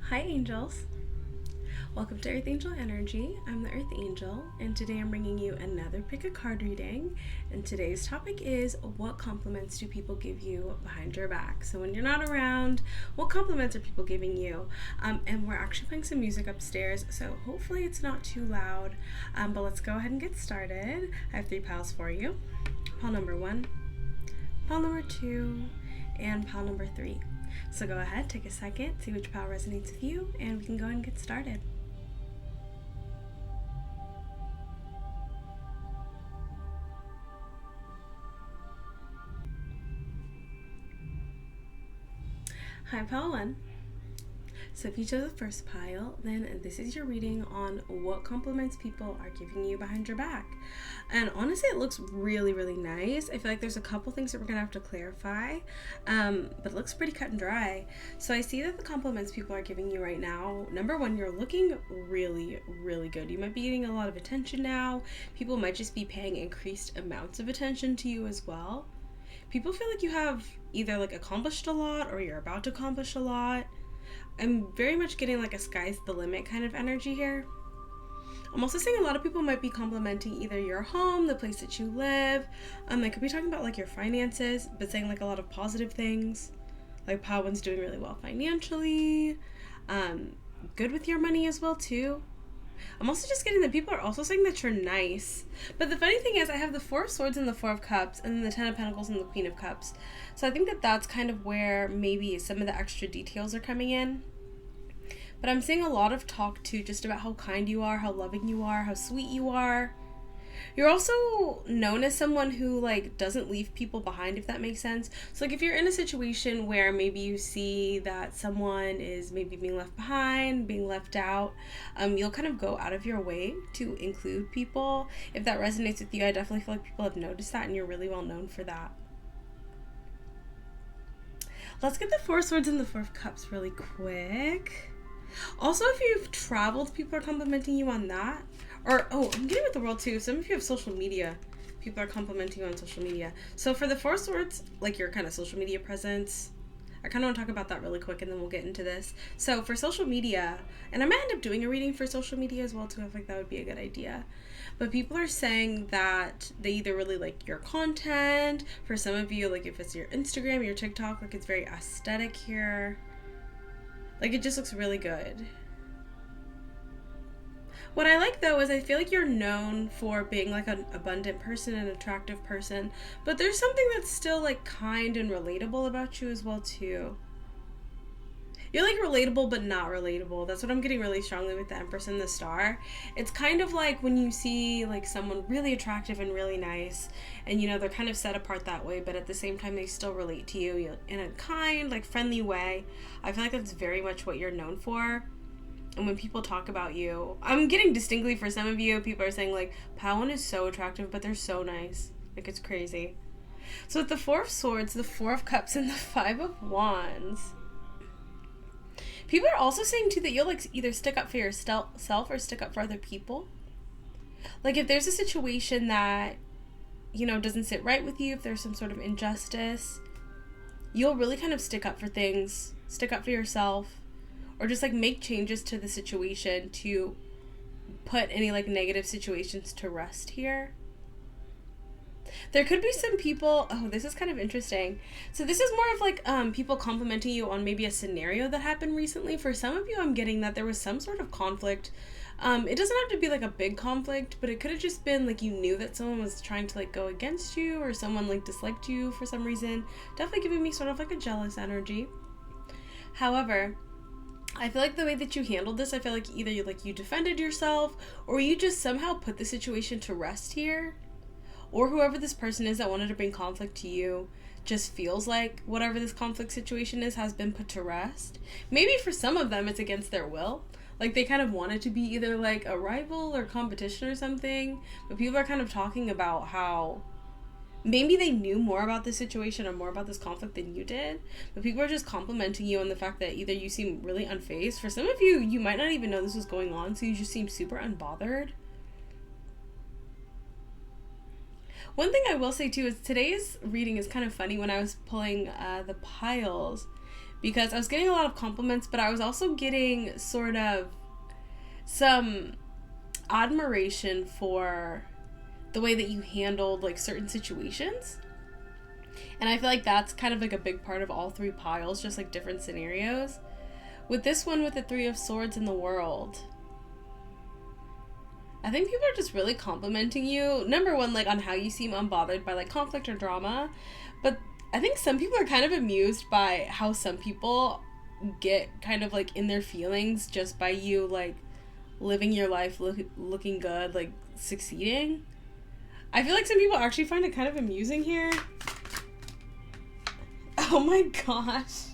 Hi angels, welcome to Earth Angel Energy. I'm the Earth Angel, and today I'm bringing you another pick a card reading, and today's topic is what compliments do people give you behind your back? So when you're not around, what compliments are people giving you? And we're actually playing some music upstairs, so hopefully it's not too loud, but let's go ahead and get started. I have 3 piles for you. Pile number 1, pile number 2, and pile number 3. So go ahead, take a second, see which pile resonates with you, and we can go ahead and get started. Hi, pile 1. So if you chose the first pile, then this is your reading on what compliments people are giving you behind your back. And honestly, it looks really, really nice. I feel like there's a couple things that we're going to have to clarify, but it looks pretty cut and dry. So I see that the compliments people are giving you right now, number 1, you're looking really, really good. You might be getting a lot of attention now. People might just be paying increased amounts of attention to you as well. People feel like you have either accomplished a lot or you're about to accomplish a lot. I'm very much getting a sky's the limit kind of energy here. I'm also seeing a lot of people might be complimenting either your home, the place that you live. They could be talking about your finances, but saying a lot of positive things. Like pile 1's doing really well financially. Good with your money as well too. I'm also just getting that people are also saying that you're nice. But the funny thing is I have the 4 of Swords and the 4 of Cups and then the 10 of Pentacles and the Queen of Cups. So I think that that's kind of where maybe some of the extra details are coming in. But I'm seeing a lot of talk too just about how kind you are, how loving you are, how sweet you are. You're also known as someone who doesn't leave people behind, if that makes sense. So if you're in a situation where maybe you see that someone is maybe being left behind, being left out, you'll kind of go out of your way to include people. If that resonates with you, I definitely feel like people have noticed that and you're really well known for that. Let's get the 4 of Swords and the 4 of Cups really quick. Also, if you've traveled, people are complimenting you on that. Or, I'm getting with the world too. Some of you have social media. People are complimenting you on social media. So for the 4 of Swords, your kind of social media presence, I kind of want to talk about that really quick and then we'll get into this. So for social media, and I might end up doing a reading for social media as well too. I think that would be a good idea. But people are saying that they either really like your content. For some of you, if it's your Instagram, your TikTok, it's very aesthetic here. It just looks really good. What I like though is I feel like you're known for being an abundant person, an attractive person, but there's something that's still kind and relatable about you as well too. You're relatable but not relatable. That's what I'm getting really strongly with the Empress and the Star. It's kind of when you see someone really attractive and really nice, and they're kind of set apart that way, but at the same time they still relate to you in a kind, friendly way. I feel like that's very much what you're known for. And when people talk about you, I'm getting distinctly for some of you, people are saying pile 1 is so attractive, but they're so nice. It's crazy. So with the 4 of Swords, the 4 of Cups, and the 5 of Wands, people are also saying too that you'll either stick up for yourself or stick up for other people. If there's a situation that doesn't sit right with you, if there's some sort of injustice, you'll really kind of stick up for things, stick up for yourself, or just make changes to the situation to put any negative situations to rest here. There could be some people, this is kind of interesting. So this is more of people complimenting you on maybe a scenario that happened recently. For some of you, I'm getting that there was some sort of conflict. It doesn't have to be a big conflict, but it could have just been you knew that someone was trying to go against you, or someone disliked you for some reason. Definitely giving me sort of a jealous energy. However, I feel the way that you handled this, I feel either you defended yourself, or you just somehow put the situation to rest here. Or whoever this person is that wanted to bring conflict to you just feels whatever this conflict situation is has been put to rest. Maybe for some of them it's against their will. They kind of want it to be either a rival or competition or something. But people are kind of talking about how maybe they knew more about this situation or more about this conflict than you did, but people are just complimenting you on the fact that either you seem really unfazed. For some of you, you might not even know this was going on, so you just seem super unbothered. One thing I will say too is today's reading is kind of funny. When I was pulling the piles, because I was getting a lot of compliments, but I was also getting sort of some admiration for the way that you handled like certain situations. And I feel like that's kind of like a big part of all three piles, just like different scenarios. With this one, with the Three of Swords in the World, I think people are just really complimenting you. Number one, like on how you seem unbothered by like conflict or drama. But I think some people are kind of amused by how some people get kind of like in their feelings just by you like living your life looking good, like succeeding. I feel like some people actually find it kind of amusing here. Oh my gosh.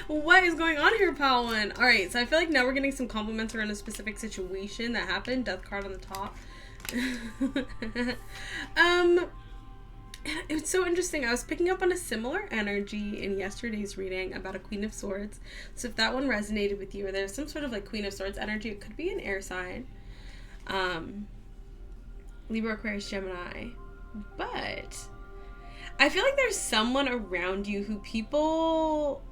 What is going on here, Palwin? Alright, so I feel like now we're getting some compliments around a specific situation that happened. Death card on the top. It's so interesting. I was picking up on a similar energy in yesterday's reading about a Queen of Swords. So if that one resonated with you, or there's some sort of like Queen of Swords energy, it could be an air sign. Libra, Aquarius, Gemini. But I feel like there's someone around you who people...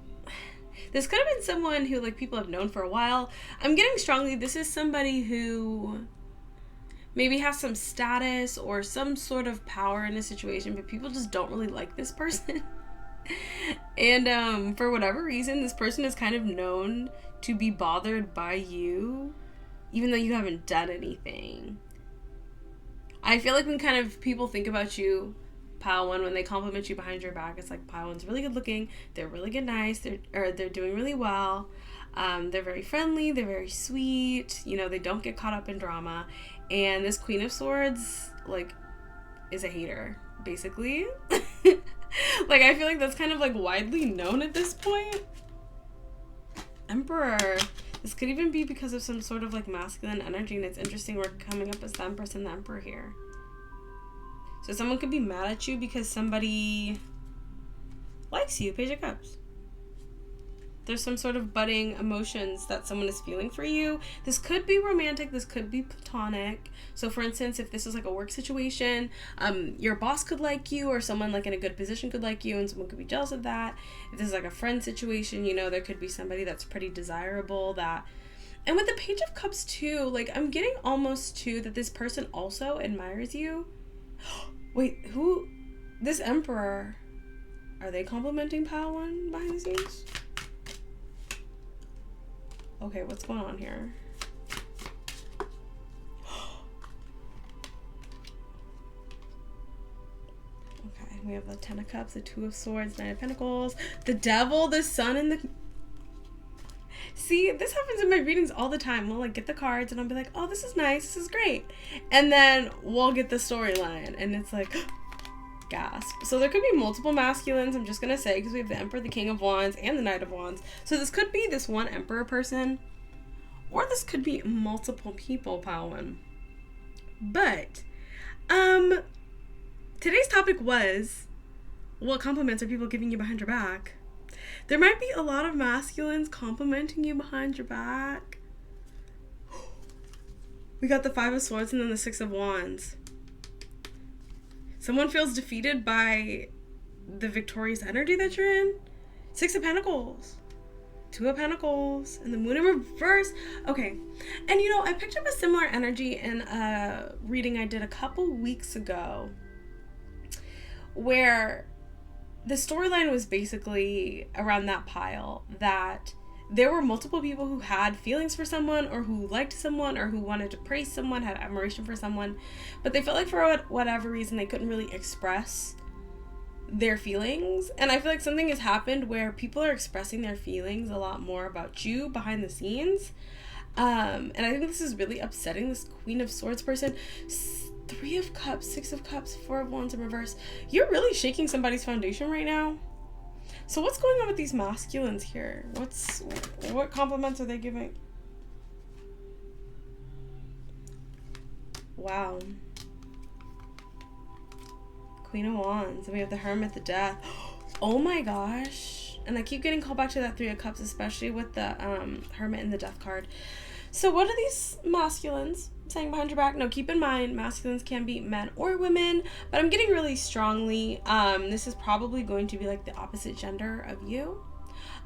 This could have been someone who like people have known for a while. I'm getting strongly this is somebody who maybe has some status or some sort of power in a situation, but people just don't really like this person. And for whatever reason, this person is kind of known to be bothered by you, even though you haven't done anything. I feel like when kind of people think about you, Palwan, when they compliment you behind your back, it's like Palwan's really good looking, they're really good, nice, they're doing really well, they're very friendly, they're very sweet, you know, they don't get caught up in drama. And this Queen of Swords like is a hater, basically. Like I feel like that's kind of like widely known at this point. Emperor. This could even be because of some sort of like masculine energy, and it's interesting we're coming up as the Empress and the Emperor here. So someone could be mad at you because somebody likes you. Page of Cups. There's some sort of budding emotions that someone is feeling for you. This could be romantic. This could be platonic. So for instance, if this is like a work situation, your boss could like you, or someone like in a good position could like you, and someone could be jealous of that. If this is like a friend situation, you know, there could be somebody that's pretty desirable that... And with the Page of Cups too, like I'm getting almost to that this person also admires you. Wait, who? This Emperor. Are they complimenting Palwan behind the scenes? Okay, what's going on here? Okay, we have the Ten of Cups, the Two of Swords, Nine of Pentacles, the Devil, the Sun, and the... See, this happens in my readings all the time. We'll like get the cards and I'll be like, oh, this is nice, this is great. And then we'll get the storyline and it's like, gasp. So there could be multiple masculines, I'm just gonna say, because we have the Emperor, the King of Wands, and the Knight of Wands. So this could be this one Emperor person, or this could be multiple people, Palwan. But, today's topic was, what compliments are people giving you behind your back? There might be a lot of masculines complimenting you behind your back. We got the Five of Swords and then the Six of Wands. Someone feels defeated by the victorious energy that you're in. Six of Pentacles. Two of Pentacles. And the Moon in reverse. Okay. And you know, I picked up a similar energy in a reading I did a couple weeks ago, where the storyline was basically around that pile, that there were multiple people who had feelings for someone, or who liked someone, or who wanted to praise someone, had admiration for someone, but they felt like for whatever reason they couldn't really express their feelings. And I feel like something has happened where people are expressing their feelings a lot more about you behind the scenes. And I think this is really upsetting this Queen of Swords person. Three of Cups, Six of Cups, Four of Wands in reverse. You're really shaking somebody's foundation right now. So what's going on with these masculines here? What compliments are they giving? Wow. Queen of Wands. And we have the Hermit, the Death. Oh my gosh. And I keep getting called back to that Three of Cups, especially with the Hermit and the Death card. So what are these masculines saying behind your back? Now keep in mind, masculines can be men or women, but I'm getting really strongly, this is probably going to be like the opposite gender of you.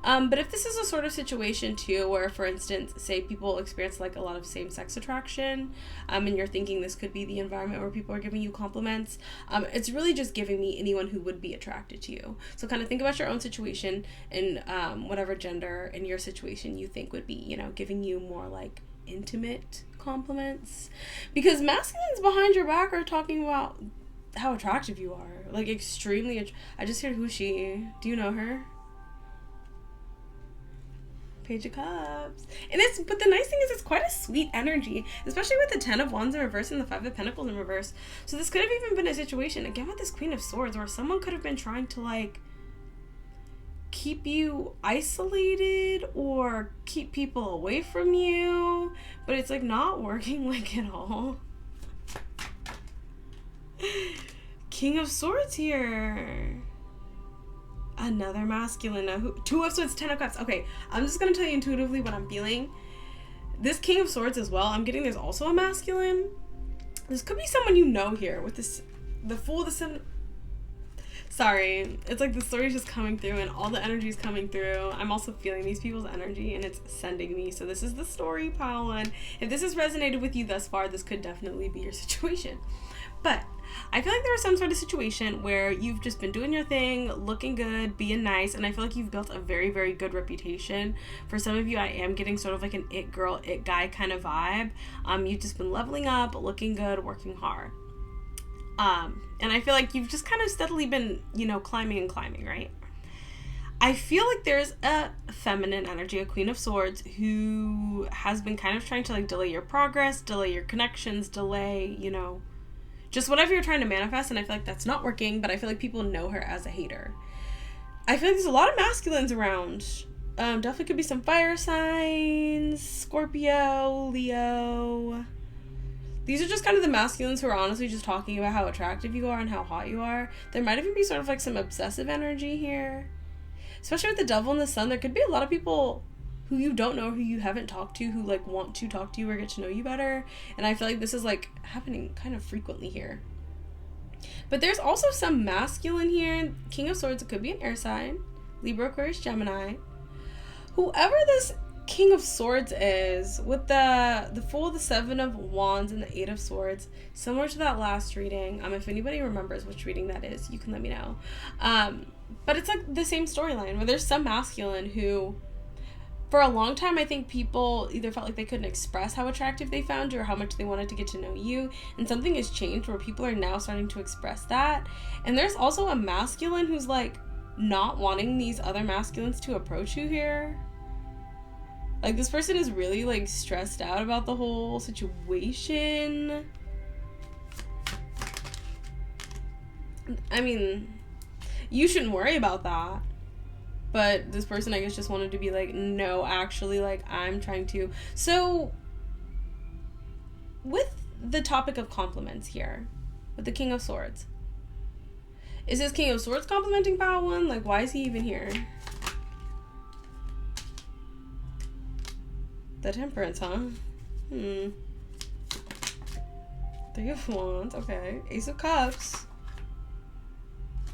But if this is a sort of situation too, where, for instance, say people experience like a lot of same-sex attraction, and you're thinking this could be the environment where people are giving you compliments, it's really just giving me anyone who would be attracted to you. So kind of think about your own situation and whatever gender in your situation you think would be, you know, giving you more like intimate compliments, because masculines behind your back are talking about how attractive you are, like extremely. I just heard, who's she? Do you know her? Page of Cups. And but the nice thing is it's quite a sweet energy, especially with the 10 of Wands in reverse and the 5 of Pentacles in reverse. So this could have even been a situation, again with this Queen of Swords, where someone could have been trying to like keep you isolated or keep people away from you, but it's like not working like at all. King of Swords here. Another masculine. Now, 2 of Swords, 10 of Cups. Okay, I'm just gonna tell you intuitively what I'm feeling. This King of Swords as well, I'm getting there's also a masculine. This could be someone you know here with this, the Fool, the 7. Sorry, it's like the story's just coming through and all the energy's coming through. I'm also feeling these people's energy and it's sending me. So this is the story, pile one. If this has resonated with you thus far, this could definitely be your situation. But I feel like there was some sort of situation where you've just been doing your thing, looking good, being nice, and I feel like you've built a very, very good reputation. For some of you, I am getting sort of like an it girl, it guy kind of vibe. You've just been leveling up, looking good, working hard. And I feel like you've just kind of steadily been, you know, climbing, right? I feel like there's a feminine energy, a Queen of Swords, who has been kind of trying to like delay your progress, delay your connections, delay, you know, just whatever you're trying to manifest, and I feel like that's not working, but I feel like people know her as a hater. I feel like there's a lot of masculines around. Definitely could be some fire signs, Scorpio, Leo. These are just kind of the masculines who are honestly just talking about how attractive you are and how hot you are. There might even be sort of like some obsessive energy here. Especially with the Devil and the Sun, there could be a lot of people who you don't know, who you haven't talked to, who like want to talk to you or get to know you better. And I feel like this is like happening kind of frequently here. But there's also some masculine here. King of Swords, it could be an air sign. Libra, Aquarius, Gemini. Whoever this King of Swords is, with the Fool, the 7 of Wands, and the 8 of Swords, similar to that last reading. If anybody remembers which reading that is, you can let me know. But it's like the same storyline where there's some masculine who, for a long time, I think people either felt like they couldn't express how attractive they found you or how much they wanted to get to know you. And something has changed where people are now starting to express that. And there's also a masculine who's like not wanting these other masculines to approach you here. Like this person is really like stressed out about the whole situation. I mean, you shouldn't worry about that. But this person, I guess, just wanted to be like, no, actually, like, I'm trying to. So, with the topic of compliments here, with the King of Swords, is this King of Swords complimenting Power One? Like, why is he even here? The Temperance, huh? 3 of Wands, okay. Ace of Cups.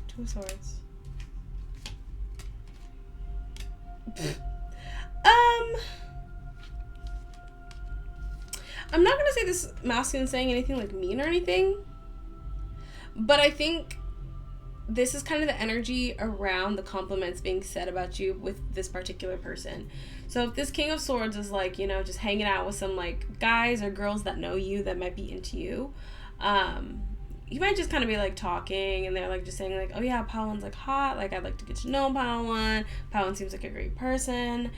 2 of Swords. I'm not gonna say this masculine saying anything like mean or anything, but I think this is kind of the energy around the compliments being said about you with this particular person. So if this King of Swords is like, you know, just hanging out with some like guys or girls that know you, that might be into you, you might just kind of be like talking and they're like just saying like, oh yeah, Pawan's like hot, like I'd like to get to know Pawan seems like a great person.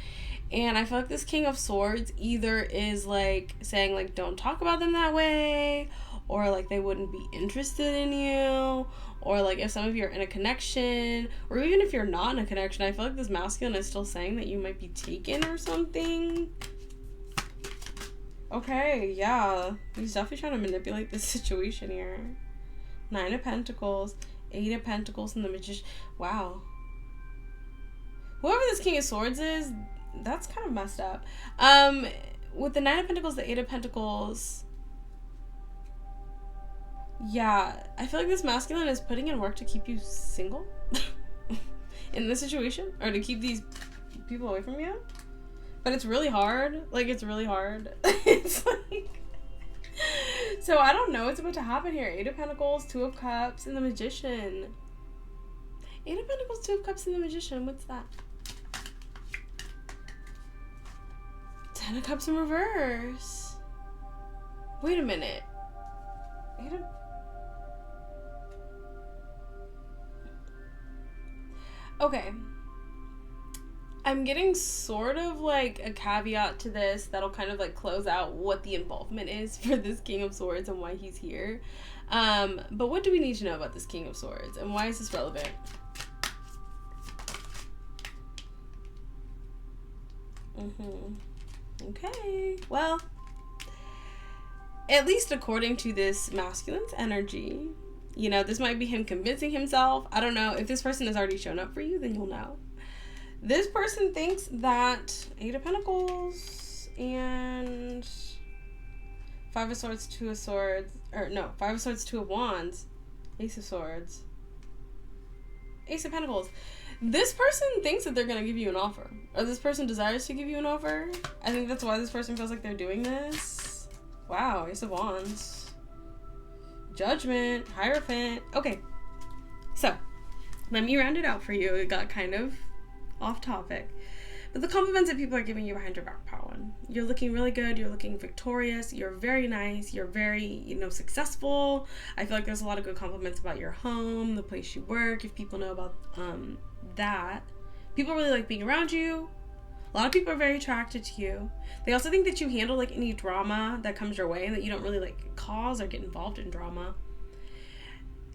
And I feel like this King of Swords either is like saying like don't talk about them that way, or like they wouldn't be interested in you, or like if some of you are in a connection, or even if you're not in a connection, I feel like this masculine is still saying that you might be taken or something. Okay, yeah, he's definitely trying to manipulate this situation here. 9 of Pentacles, 8 of Pentacles, and the Magician. Wow. Whoever this King of Swords is, that's kind of messed up. With the 9 of Pentacles, the 8 of Pentacles, yeah, I feel like this masculine is putting in work to keep you single in this situation, or to keep these people away from you. But it's really hard. Like, it's really hard. It's like... So, I don't know what's about to happen here. 8 of Pentacles, 2 of Cups, and the Magician. 8 of Pentacles, 2 of Cups, and the Magician. What's that? 10 of Cups in reverse. Wait a minute. 8 of... Okay. I'm getting sort of like a caveat to this that'll kind of like close out what the involvement is for this King of Swords and why he's here. But what do we need to know about this King of Swords and why is this relevant? Okay. Well, at least according to this masculine's energy, you know, this might be him convincing himself. I don't know. If this person has already shown up for you, then you'll know. This person thinks that 8 of Pentacles and 5 of Swords, 2 of Swords, or no, 5 of Swords, 2 of Wands, Ace of Swords, Ace of Pentacles. This person thinks that they're going to give you an offer, or this person desires to give you an offer. I think that's why this person feels like they're doing this. Wow, Ace of Wands, Judgment, Hierophant. Okay, so let me round it out for you. It got kind of off topic, but the compliments that people are giving you behind your back, Pawan. You're looking really good. You're looking victorious. You're very nice. You're very, you know, successful. I feel like there's a lot of good compliments about your home, the place you work. If people know about that, people really like being around you. A lot of people are very attracted to you. They also think that you handle like any drama that comes your way and that you don't really like cause or get involved in drama.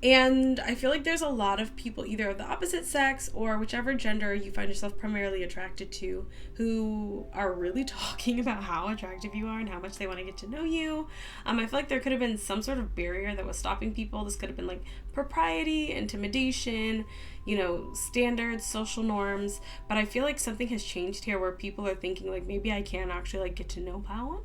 And I feel like there's a lot of people, either of the opposite sex or whichever gender you find yourself primarily attracted to, who are really talking about how attractive you are and how much they want to get to know you. I feel like there could have been some sort of barrier that was stopping people. This could have been like propriety, intimidation, you know, standards, social norms. But I feel like something has changed here where people are thinking like, maybe I can actually like get to know Pawan.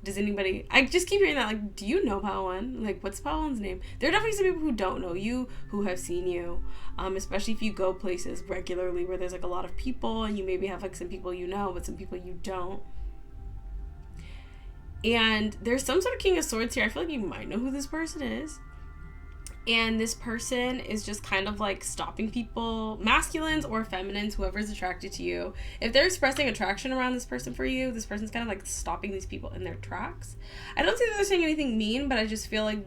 Does anybody... I just keep hearing that, like, do you know Pawan? Like, what's Pawan's name? There are definitely some people who don't know you, who have seen you, especially if you go places regularly where there's, like, a lot of people, and you maybe have, like, some people you know, but some people you don't. And there's some sort of King of Swords here. I feel like you might know who this person is. And this person is just kind of like stopping people, masculines or feminines, whoever's attracted to you. If they're expressing attraction around this person for you, this person's kind of like stopping these people in their tracks. I don't think that they're saying anything mean, but I just feel like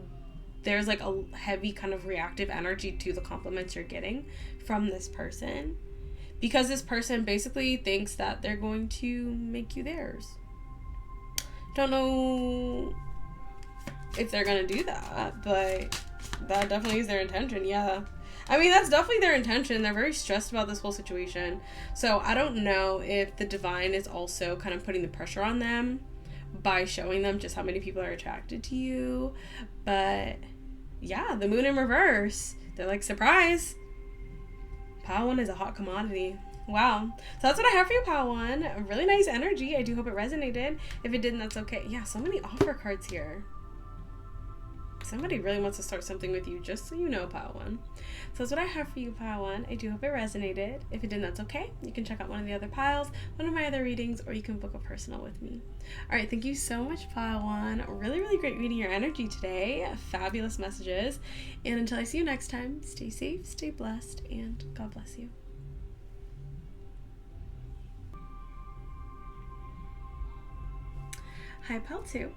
there's like a heavy kind of reactive energy to the compliments you're getting from this person. Because this person basically thinks that they're going to make you theirs. Don't know if they're going to do that, but... that definitely is their intention, yeah. I mean, that's definitely their intention. They're very stressed about this whole situation. So I don't know if the divine is also kind of putting the pressure on them by showing them just how many people are attracted to you. But yeah, the moon in reverse. They're like, surprise! Pawan is a hot commodity. Wow. So that's what I have for you, Pawan. A really nice energy. I do hope it resonated. If it didn't, that's okay. Yeah, so many offer cards here. Somebody really wants to start something with you, just so you know, Pawan. So that's what I have for you, Pawan. I do hope it resonated. If it didn't, that's okay. You can check out one of the other piles, one of my other readings, or you can book a personal with me. All right, thank you so much, Pawan. Really, really great reading your energy today. Fabulous messages. And until I see you next time, stay safe, stay blessed, and God bless you. Hi, Pile 2.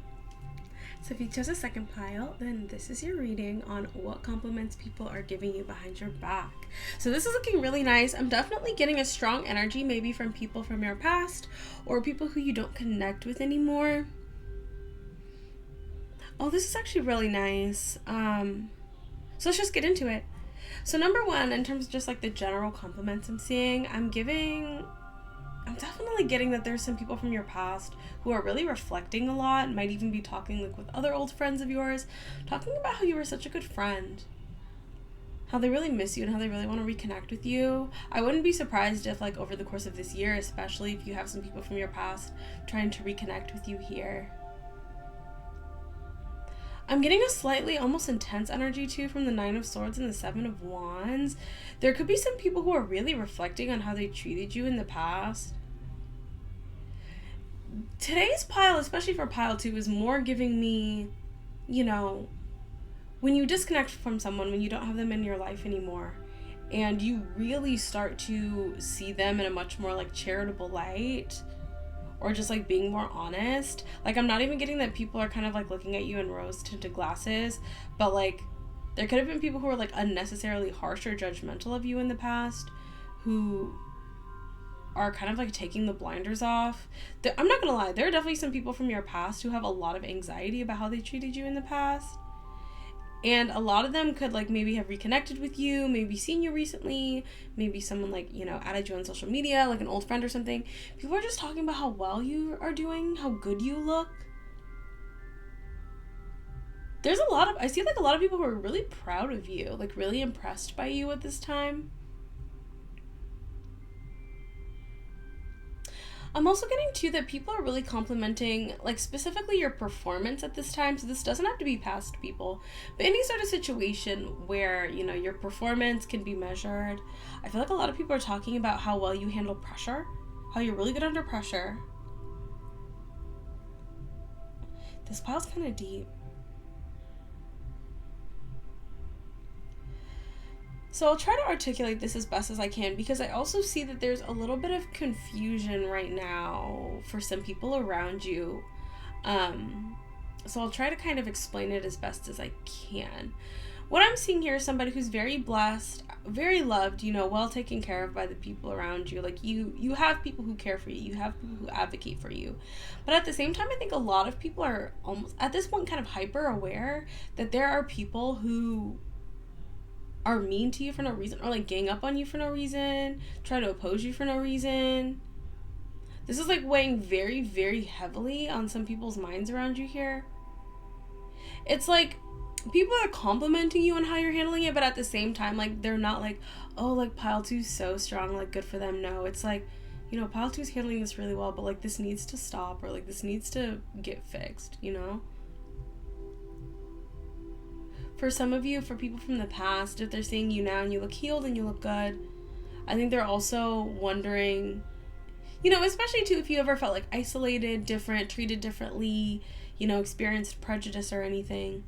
So if you chose a second pile, then this is your reading on what compliments people are giving you behind your back. So this is looking really nice. I'm definitely getting a strong energy, maybe from people from your past or people who you don't connect with anymore. Oh, this is actually really nice. So let's just get into it. So number one, in terms of just like the general compliments I'm seeing, I'm definitely getting that there's some people from your past who are really reflecting a lot, might even be talking like with other old friends of yours, talking about how you were such a good friend, how they really miss you and how they really want to reconnect with you. I wouldn't be surprised if like over the course of this year, especially if you have some people from your past trying to reconnect with you here. I'm getting a slightly almost intense energy too from the 9 of Swords and the 7 of Wands. There could be some people who are really reflecting on how they treated you in the past. today's pile, especially for pile 2, is more giving me, you know, when you disconnect from someone, when you don't have them in your life anymore, and you really start to see them in a much more like charitable light, or just like being more honest. Like, I'm not even getting that people are kind of like looking at you in rose tinted glasses, but like there could have been people who were like unnecessarily harsh or judgmental of you in the past, who are kind of like taking the blinders off. I'm not gonna lie, there are definitely some people from your past who have a lot of anxiety about how they treated you in the past. And a lot of them could like maybe have reconnected with you, maybe seen you recently, maybe someone like, you know, added you on social media, like an old friend or something. People are just talking about how well you are doing, how good you look. There's I see like a lot of people who are really proud of you, like really impressed by you at this time. I'm also getting too that people are really complimenting, like, specifically your performance at this time. So this doesn't have to be past people, but any sort of situation where, you know, your performance can be measured. I feel like a lot of people are talking about how well you handle pressure, how you're really good under pressure. This pile's kind of deep. So I'll try to articulate this as best as I can, because I also see that there's a little bit of confusion right now for some people around you. So I'll try to kind of explain it as best as I can. What I'm seeing here is somebody who's very blessed, very loved, you know, well taken care of by the people around you. Like, you have people who care for you. You have people who advocate for you. But at the same time, I think a lot of people are almost, at this point, kind of hyper aware that there are people who are mean to you for no reason, or like gang up on you for no reason, try to oppose you for no reason. This is like weighing very, very heavily on some people's minds around you here. It's like people are complimenting you on how you're handling it, but at the same time, like, they're not like, oh, like, pile 2's so strong, like, good for them. No, it's like, you know, pile 2's handling this really well, but like, this needs to stop, or like, this needs to get fixed, you know? For some of you, for people from the past, if they're seeing you now and you look healed and you look good, I think they're also wondering, you know, especially too if you ever felt like isolated, different, treated differently, you know, experienced prejudice or anything.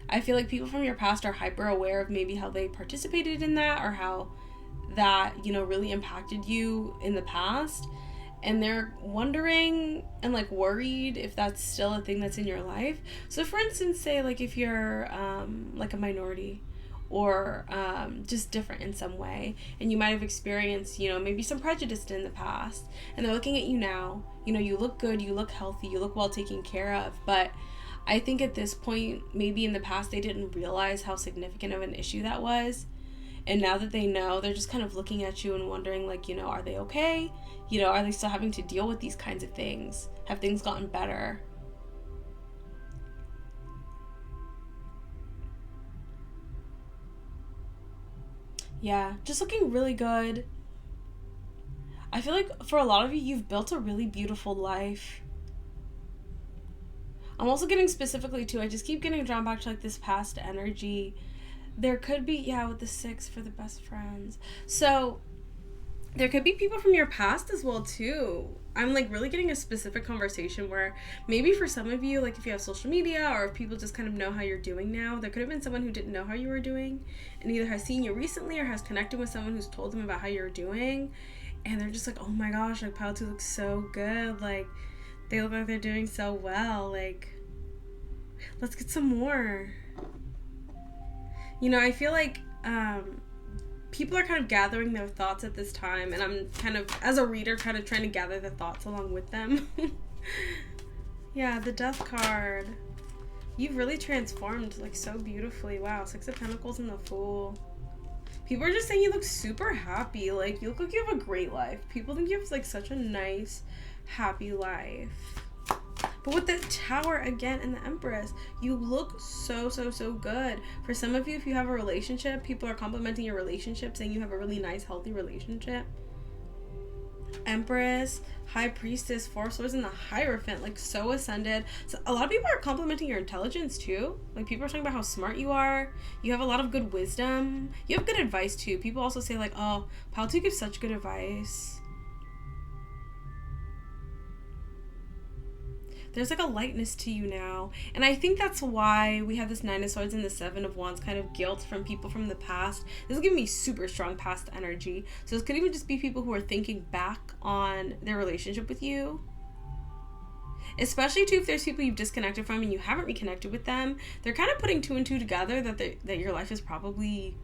I feel like people from your past are hyper aware of maybe how they participated in that, or how that, you know, really impacted you in the past. And they're wondering and like worried if that's still a thing that's in your life. So for instance, say like if you're like a minority, or just different in some way, and you might have experienced, you know, maybe some prejudice in the past, and they're looking at you now, you know, you look good, you look healthy, you look well taken care of, but I think at this point, maybe in the past they didn't realize how significant of an issue that was. And now that they know, they're just kind of looking at you and wondering, like, you know, are they okay? You know, are they still having to deal with these kinds of things? Have things gotten better? Yeah, just looking really good. I feel like for a lot of you, you've built a really beautiful life. I'm also getting specifically too, I just keep getting drawn back to like this past energy. There could be, yeah, with the 6 for the best friends. So there could be people from your past as well too. I'm like really getting a specific conversation where maybe for some of you, like if you have social media, or if people just kind of know how you're doing now, there could have been someone who didn't know how you were doing and either has seen you recently or has connected with someone who's told them about how you're doing, and they're just like, oh my gosh, like pile 2 looks so good, like they look like they're doing so well, like let's get some more. You know, I feel like people are kind of gathering their thoughts at this time, and I'm kind of, as a reader, kind of trying to gather the thoughts along with them. Yeah, the Death card. You've really transformed, like, so beautifully. Wow, 6 of Pentacles and the Fool. People are just saying you look super happy. Like, you look like you have a great life. People think you have, like, such a nice, happy life. But with the Tower again and the Empress, you look so, so, so good. For some of you, if you have a relationship, people are complimenting your relationship, saying you have a really nice, healthy relationship. Empress, High Priestess, 4 of Swords, and the Hierophant, like so ascended. So a lot of people are complimenting your intelligence too. Like people are talking about how smart you are. You have a lot of good wisdom. You have good advice too. People also say like, oh, pile 2 gives such good advice. there's like a lightness to you now. And I think that's why we have this Nine of Swords and the Seven of Wands kind of guilt from people from the past. This is giving me super strong past energy. So this could even just be people who are thinking back on their relationship with you. Especially too if there's people you've disconnected from and you haven't reconnected with them. They're kind of putting two and two together that your life is probably,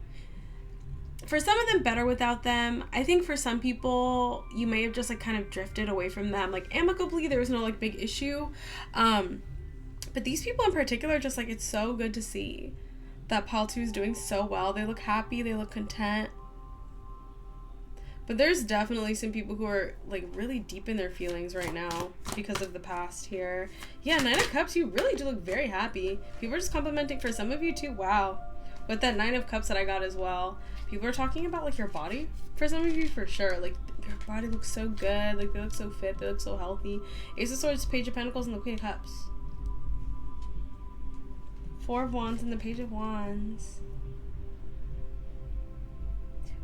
for some of them, better without them. I think for some people, you may have just like kind of drifted away from them, like amicably. There was no like big issue. But these people in particular, just like, it's so good to see that Pile 2 is doing so well. They look happy. They look content. But there's definitely some people who are like really deep in their feelings right now because of the past here. Yeah, Nine of Cups, you really do look very happy. People are just complimenting for some of you too. Wow. With that Nine of Cups that I got as well. People are talking about like your body for some of you for sure. Like your body looks so good. Like they look so fit. They look so healthy. Ace of Swords, Page of Pentacles, and the Queen of Cups. Four of Wands and the Page of Wands.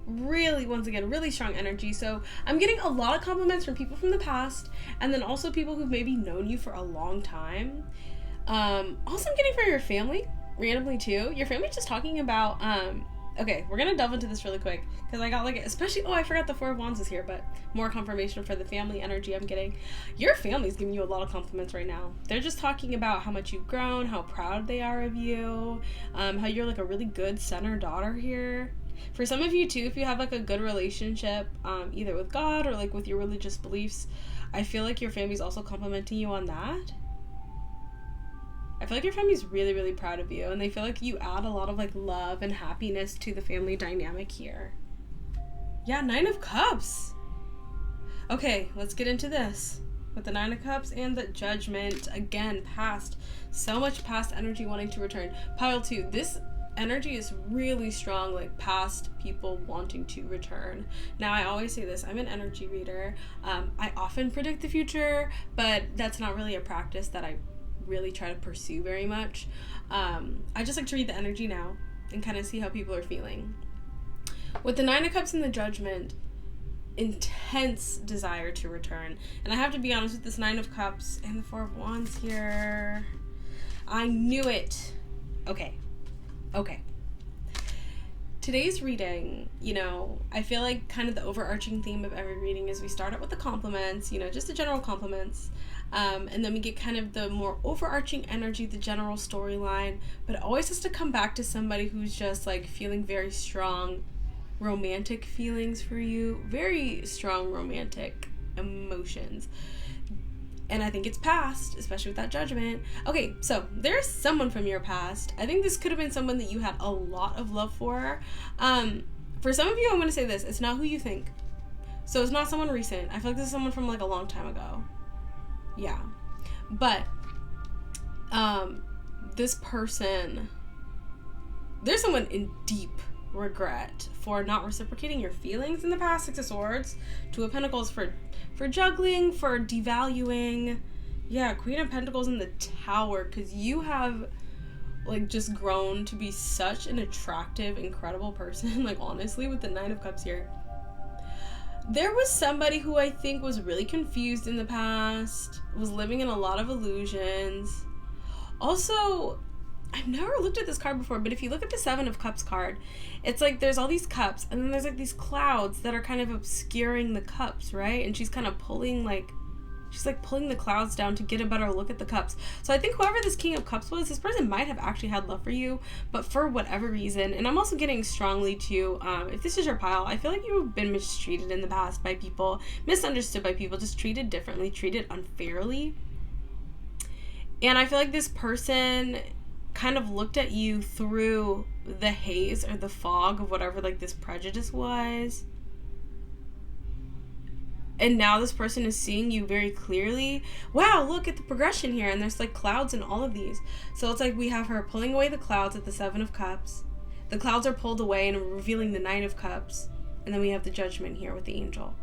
Really, once again, really strong energy. So I'm getting a lot of compliments from people from the past, and then also people who've maybe known you for a long time. Also I'm getting for your family randomly too. Your family's just talking about okay, we're gonna delve into this really quick because I got like, especially, I forgot the Four of Wands is here, but more confirmation for the family energy I'm getting. Your family's giving you a lot of compliments right now. They're just talking about how much you've grown, how proud they are of you, how you're like a really good center daughter here. For some of you too, if you have like a good relationship, either with God or like with your religious beliefs, I feel like your family's also complimenting you on that. I feel like your family's really, really proud of you, and they feel like you add a lot of like love and happiness to the family dynamic here. Yeah, Nine of Cups. Okay, let's get into this. With the Nine of Cups and the Judgment, again, past. So much past energy wanting to return. Pile 2, this energy is really strong, like past people wanting to return. Now, I always say this, I'm an energy reader. I often predict the future, but that's not really a practice that I really try to pursue very much. I just like to read the energy now and kind of see how people are feeling. With the Nine of Cups and the Judgment, intense desire to return. And I have to be honest with this Nine of Cups and the Four of Wands here. I knew it. Okay. Today's reading, I feel like kind of the overarching theme of every reading is we start out with the compliments, just the general compliments. And then we get kind of the more overarching energy, the general storyline. But it always has to come back to somebody who's just like feeling very strong romantic feelings for you. Very strong romantic emotions. And I think it's past, especially with that Judgment. Okay, so there's someone from your past. I think this could have been someone that you had a lot of love for. For some of you, I'm going to say this. It's not who you think. So it's not someone recent. I feel like this is someone from like a long time ago. Yeah. But this person, there's someone in deep regret for not reciprocating your feelings in the past. Six of Swords, Two of Pentacles for juggling, for devaluing. Yeah, Queen of Pentacles in the Tower, because you have like just grown to be such an attractive, incredible person. Like honestly, with the Nine of Cups here, there was somebody who I think was really confused in the past, was living in a lot of illusions. Also, I've never looked at this card before, but if you look at the Seven of Cups card, it's like there's all these cups, and then there's like these clouds that are kind of obscuring the cups, right? And she's kind of pulling the clouds down to get a better look at the cups. So I think whoever this King of Cups was, this person might have actually had love for you, but for whatever reason, and I'm also getting strongly to, if this is your pile, I feel like you've been mistreated in the past by people, misunderstood by people, just treated differently, treated unfairly. And I feel like this person kind of looked at you through the haze or the fog of whatever like this prejudice was. And now this person is seeing you very clearly. Wow, look at the progression here. And there's like clouds in all of these. So it's like we have her pulling away the clouds at the Seven of Cups. The clouds are pulled away and revealing the Nine of Cups. And then we have the Judgment here with the Angel.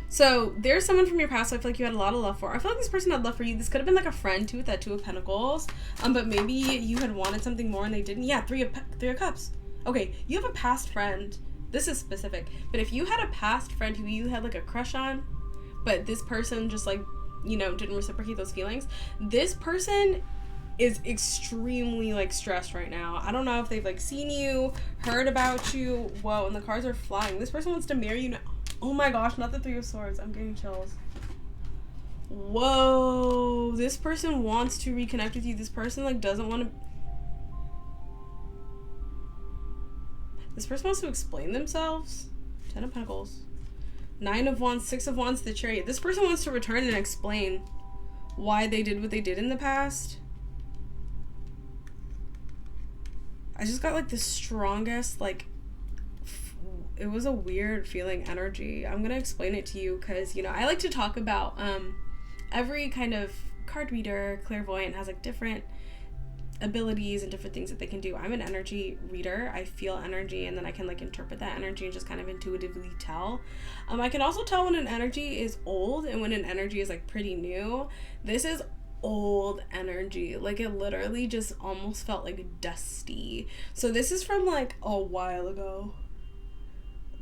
So there's someone from your past I feel like you had a lot of love for. I feel like this person had love for you. This could have been like a friend too with that Two of Pentacles. But maybe you had wanted something more and they didn't. Yeah, Three of Cups. Okay, you have a past friend. This is specific. But if you had a past friend who you had like a crush on, but this person just like didn't reciprocate those feelings. This person is extremely, like, stressed right now. I don't know if they've, like, seen you, heard about you. Whoa, and the cards are flying. This person wants to marry you now. Oh my gosh, not the Three of Swords. I'm getting chills. Whoa, this person wants to reconnect with you. This person, like, doesn't want to... This person wants to explain themselves. 10 of Pentacles. 9 of Wands, 6 of Wands, the Chariot. This person wants to return and explain why they did what they did in the past. I just got, like, the strongest, like, it was a weird feeling energy. I'm gonna explain it to you because, I like to talk about, every kind of card reader, clairvoyant has, like, different abilities and different things that they can do. I'm an energy reader. I feel energy and then I can, like, interpret that energy and just kind of intuitively tell. I can also tell when an energy is old and when an energy is, like, pretty new. This is old energy. Like, it literally just almost felt, like, dusty. So this is from, like, a while ago.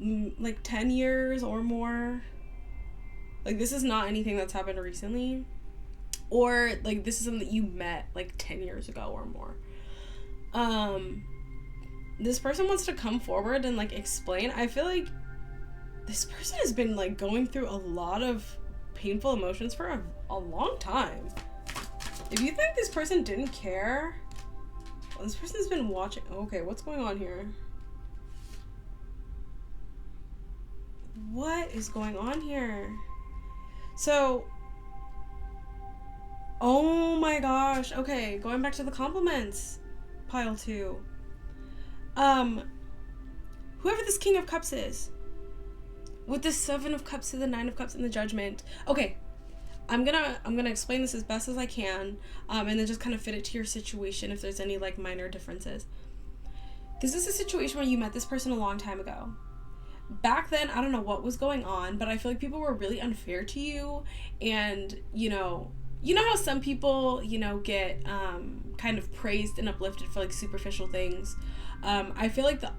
Like 10 years or more. Like, this is not anything that's happened recently. Or, like, this is something that you met, like, 10 years ago or more. This person wants to come forward and, like, explain. I feel like this person has been, like, going through a lot of painful emotions for a long time. If you think this person didn't care, well, this person's been watching. Okay, what's going on here? What is going on here? So, oh my gosh. Okay, going back to the compliments. Pile 2. Whoever this King of Cups is, with the 7 of Cups to the 9 of Cups and the Judgment. Okay, I'm gonna explain this as best as I can, and then just kind of fit it to your situation if there's any, like, minor differences. This is a situation where you met this person a long time ago. Back then, I don't know what was going on, but I feel like people were really unfair to you, and, you know how some people, get kind of praised and uplifted for, like, superficial things. I feel like the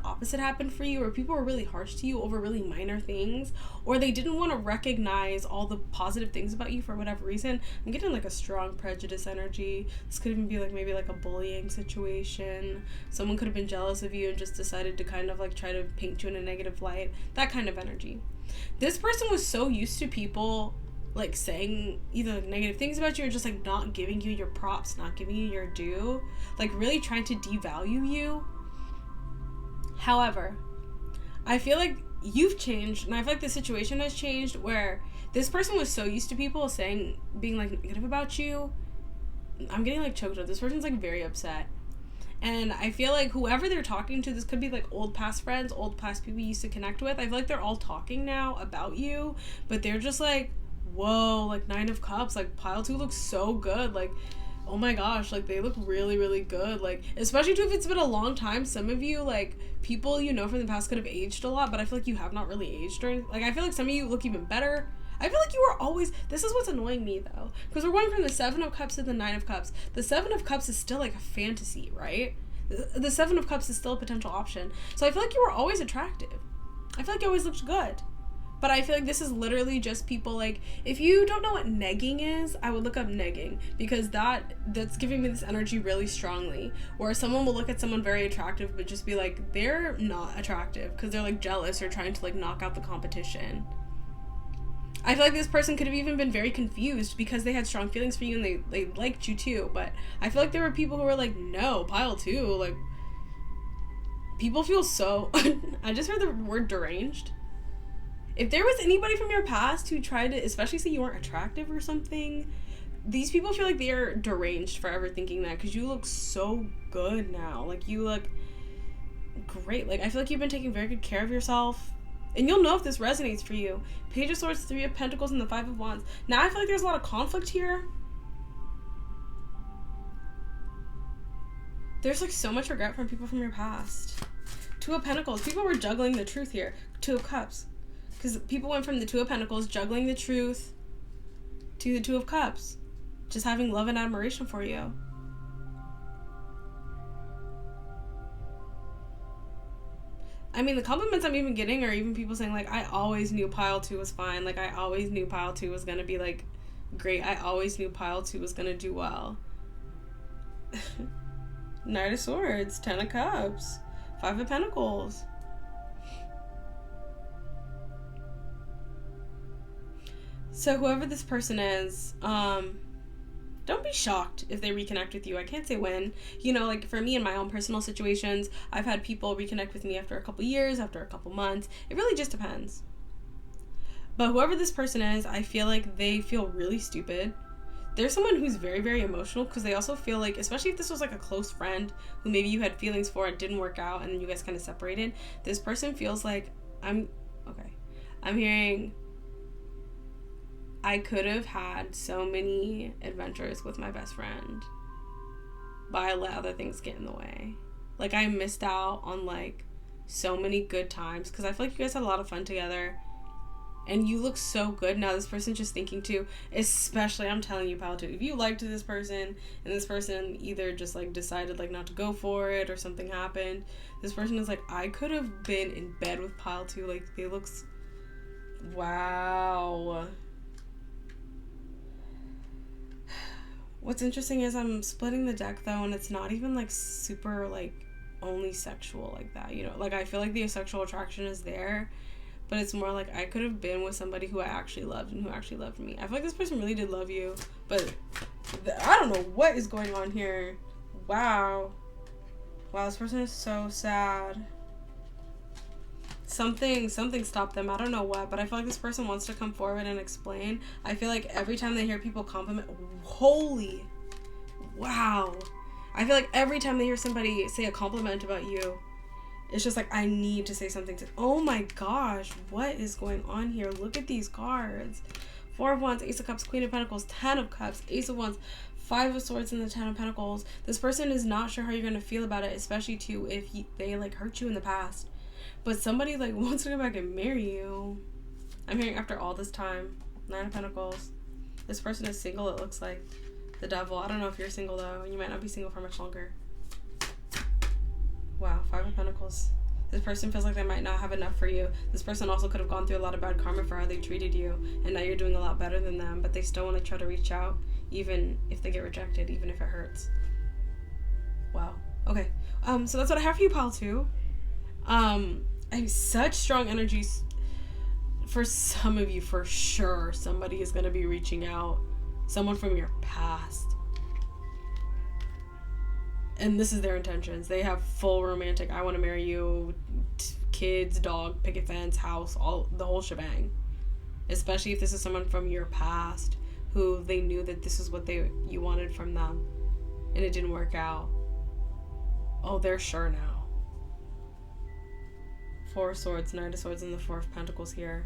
opposite happened for you, where people were really harsh to you over really minor things, or they didn't want to recognize all the positive things about you for whatever reason. I'm getting, like, a strong prejudice energy. This could even be, like, maybe, like, a bullying situation. Someone could have been jealous of you and just decided to kind of, like, try to paint you in a negative light. That kind of energy. This person was so used to people, like, saying either, like, negative things about you or just, like, not giving you your props, not giving you your due, like, really trying to devalue you. However, I feel like you've changed, and I feel like the situation has changed, where this person was so used to people being, like, negative about you. I'm getting, like, choked up. This person's, like, very upset. And I feel like whoever they're talking to, this could be, like, old past friends, old past people you used to connect with. I feel like they're all talking now about you, but they're just, like, whoa, like, 9 of Cups, like, pile 2 looks so good, like, oh my gosh, like, they look really, really good, like, especially too if it's been a long time. Some of you, like, people from the past could have aged a lot, but I feel like you have not really aged, or like, I feel like some of you look even better. I feel like you were always, this is what's annoying me, though, because we're going from the 7 of Cups to the 9 of Cups. The 7 of Cups is still, like, a fantasy, right? The 7 of Cups is still a potential option, so I feel like you were always attractive. I feel like you always looked good. But I feel like this is literally just people, like, if you don't know what negging is, I would look up negging, because that's giving me this energy really strongly, where someone will look at someone very attractive but just be like, they're not attractive because they're, like, jealous or trying to, like, knock out the competition. I feel like this person could have even been very confused because they had strong feelings for you and they liked you too, but I feel like there were people who were like, no, pile 2, like, people feel so I just heard the word deranged. If there was anybody from your past who tried to, especially say you weren't attractive or something, these people feel like they are deranged for ever thinking that, because you look so good now. Like, you look great. Like, I feel like you've been taking very good care of yourself. And you'll know if this resonates for you. Page of Swords, 3 of Pentacles, and the 5 of Wands. Now I feel like there's a lot of conflict here. There's, like, so much regret from people from your past. 2 of Pentacles. People were juggling the truth here. 2 of Cups. Because people went from the 2 of Pentacles, juggling the truth, to the 2 of Cups. Just having love and admiration for you. I mean, the compliments I'm even getting are even people saying, like, I always knew pile 2 was fine. Like, I always knew pile 2 was going to be, like, Great, I always knew pile 2 was gonna do well. Knight of Swords, 10 of Cups, 5 of Pentacles. So whoever this person is, don't be shocked if they reconnect with you. I can't say when. You know, like for me in my own personal situations, I've had people reconnect with me after a couple years, after a couple months. It really just depends. But whoever this person is, I feel like they feel really stupid. They're someone who's very, very emotional because they also feel like, especially if this was like a close friend who maybe you had feelings for, it didn't work out, and then you guys kind of separated. This person feels like, I'm hearing, I could have had so many adventures with my best friend, but I let other things get in the way. Like, I missed out on, like, so many good times, because I feel like you guys had a lot of fun together, and you look so good. Now this person's just thinking too, especially, I'm telling you, pile 2, if you liked this person, and this person either just, like, decided, like, not to go for it, or something happened, this person is like, I could have been in bed with pile 2, like, they look, wow. What's interesting is I'm splitting the deck though, and it's not even like super like only sexual like that, you know, like I feel like the sexual attraction is there, but it's more like I could have been with somebody who I actually loved and who actually loved me. I feel like this person really did love you, but I don't know what is going on here. Wow, this person is so sad. Something stopped them. I don't know what, but I feel like this person wants to come forward and explain. I feel like every time they hear people compliment, holy, wow. I feel like every time they hear somebody say a compliment about you, it's just like, I need to say something to, oh my gosh, what is going on here? Look at these cards. 4 of Wands, Ace of Cups, Queen of Pentacles, 10 of Cups, Ace of Wands, 5 of Swords, and the 10 of Pentacles. This person is not sure how you're going to feel about it, especially too if they like hurt you in the past. But somebody like wants to go back and marry you. I'm hearing after all this time. 9 of Pentacles. This person is single, it looks like. The Devil. I don't know if you're single though. You might not be single for much longer. Wow, 5 of Pentacles. This person feels like they might not have enough for you. This person also could have gone through a lot of bad karma for how they treated you. And now you're doing a lot better than them. But they still want to try to reach out. Even if they get rejected. Even if it hurts. Wow. Okay. So that's what I have for you, pile 2. I have such strong energies for some of you, for sure. Somebody is going to be reaching out. Someone from your past. And this is their intentions. They have full romantic, I want to marry you, kids, dog, picket fence, house, the whole shebang. Especially if this is someone from your past who they knew that this is what you wanted from them. And it didn't work out. Oh, they're sure now. 4 of Swords, 9 of Swords, and the 4 of Pentacles here.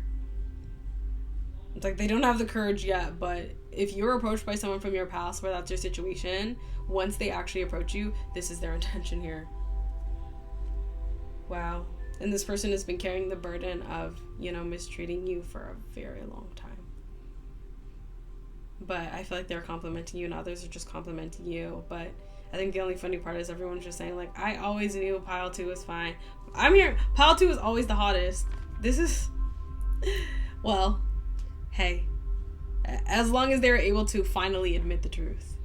It's like they don't have the courage yet, but if you're approached by someone from your past where that's your situation, once they actually approach you, this is their intention here. Wow. And this person has been carrying the burden of, you know, mistreating you for a very long time. But I feel like they're complimenting you and others are just complimenting you. But I think the only funny part is everyone's just saying, like, I always knew pile 2 was fine. I'm here. Pile 2 is always the hottest. This is, well, hey, as long as they're able to finally admit the truth,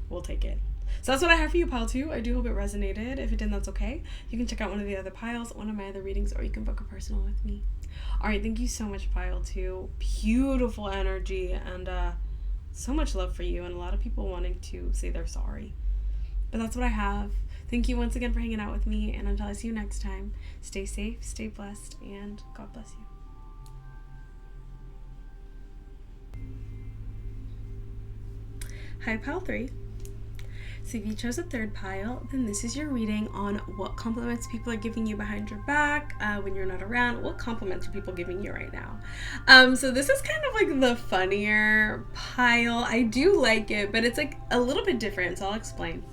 we'll take it. So that's what I have for you, pile 2. I do hope it resonated. If it didn't, that's okay. You can check out one of the other piles, one of my other readings, or you can book a personal with me. All right, thank you so much, pile 2. Beautiful energy and so much love for you and a lot of people wanting to say they're sorry. But that's what I have. Thank you once again for hanging out with me, and until I see you next time, stay safe, stay blessed, and God bless you. Hi, pile 3. So if you chose a third pile, then this is your reading on what compliments people are giving you behind your back when you're not around. What compliments are people giving you right now? So this is kind of like the funnier pile. I do like it, but it's like a little bit different, so I'll explain.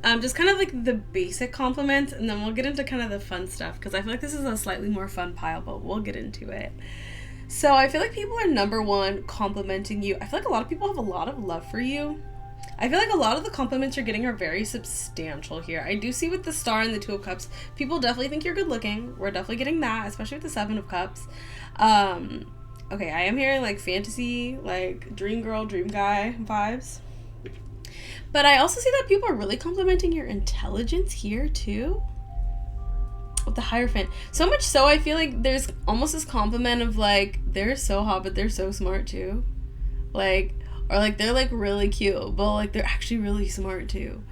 Just kind of like the basic compliments, and then we'll get into kind of the fun stuff, because I feel like this is a slightly more fun pile, but we'll get into it. So I feel like people are, number one, complimenting you. I feel like a lot of people have a lot of love for you. I feel like a lot of the compliments you're getting are very substantial here. I do see with the Star and the 2 of Cups, people definitely think you're good looking. We're definitely getting that, especially with the 7 of Cups. okay, I am hearing like fantasy, like dream girl, dream guy vibes. But I also see that people are really complimenting your intelligence here too. With the Hierophant. So much so I feel like there's almost this compliment of like, they're so hot but they're so smart too. Like, or like they're like really cute, but like they're actually really smart too.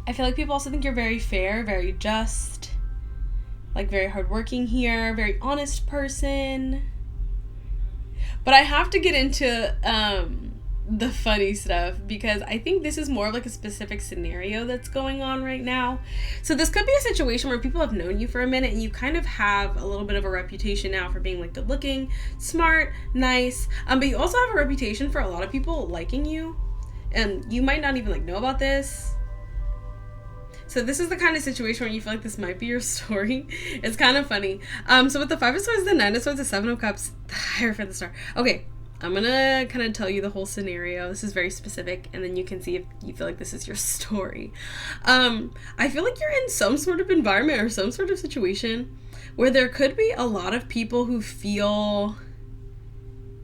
I feel like people also think you're very fair, very just, like very hardworking here, very honest person. But I have to get into the funny stuff because I think this is more of like a specific scenario that's going on right now. So this could be a situation where people have known you for a minute and you kind of have a little bit of a reputation now for being like good looking, smart, nice, but you also have a reputation for a lot of people liking you, and you might not even like know about this. So this is the kind of situation where you feel like this might be your story. It's kind of funny. So with the 5 of Swords, the 9 of Swords, the 7 of Cups, the Hierophant, the Star. Okay, I'm gonna kind of tell you the whole scenario. This is very specific, and then you can see if you feel like this is your story. I feel like you're in some sort of environment or some sort of situation where there could be a lot of people who feel,